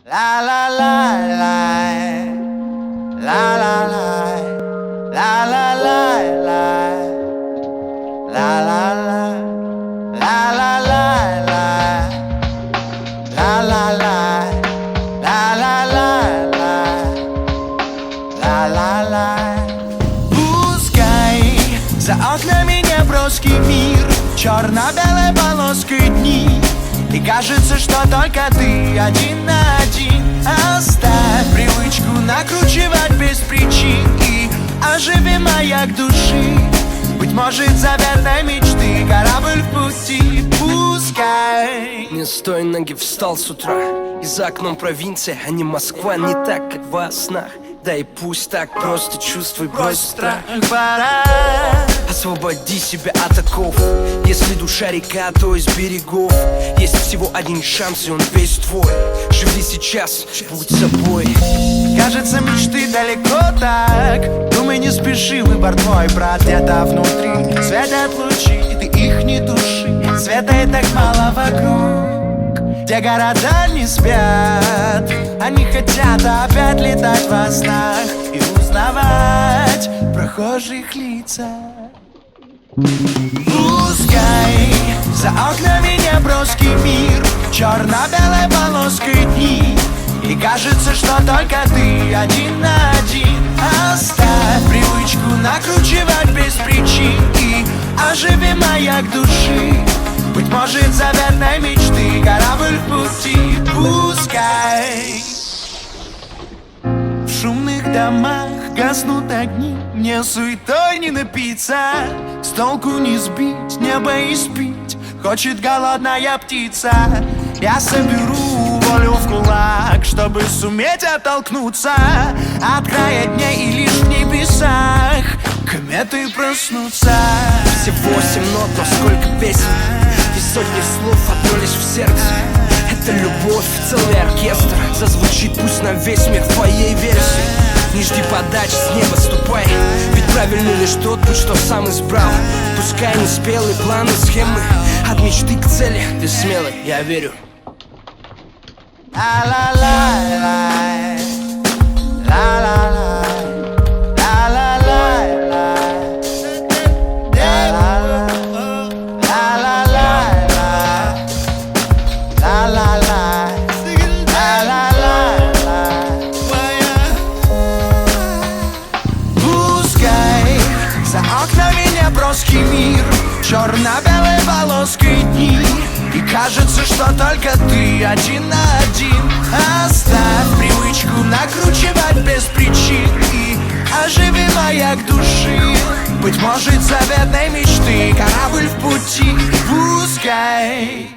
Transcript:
La la la la, la la la, la la la la, la la la, la la la la, la la la, la la la, la la la. Пускай за окнами неброский мир, черно-белой полоской дни, и кажется, что только ты один на один. Оставь привычку накручивать без причин и оживи маяк души. Быть может, заветной мечты корабль в пути. Пускай Не с той ноги встал с утра, и за окном провинция, а не Москва. Не так, как во снах. Да и пусть так, просто чувствуй, брось страх. Пора освободи себя от оков. Если душа река, то из берегов. Есть всего один шанс, и он весь твой. Живи сейчас, будь собой. Кажется, мечты далеко так. Думай, не спеши, выбор твой, брат, где-то внутри светят лучи, и ты их не туши. Света и так мало вокруг. Где города не спят, они хотят опять летать во снах и узнавать прохожих лица. Пускай за окнами неброский мир, черно-белой полоской дни, и кажется, что только ты один на один. Оставь привычку накручивать без причин и оживи маяк души. Быть может, заветной мечты корабль в пути. Пускай в шумных домах гаснут огни, мне суетой не напиться, с толку не сбить, небо испить хочет голодная птица. Я соберу волю в кулак, чтобы суметь оттолкнуться от края дней, и лишь в небесах кометы проснутся. Всего 7 нот, но сколько песен, и сотни слов отнулись в сердце. Это любовь, целый оркестр зазвучит пусть на весь мир в твоей версии. Не жди подачи, с неба ступай, ведь правильный лишь тот путь, что сам избрал. Пускай не спелые планы, схемы, от мечты к цели ты смелый, я верю. La-la-la-la, la-la-la, la-la-la-la, la-la-la, la-la-la, la-la-la. Пускай за окнами неброский мир, черно-белой полоской дни, и кажется, что только ты один на один. Оставь привычку накручивать без причин и оживи маяк души. Быть может, заветной мечты корабль в пути. Пускай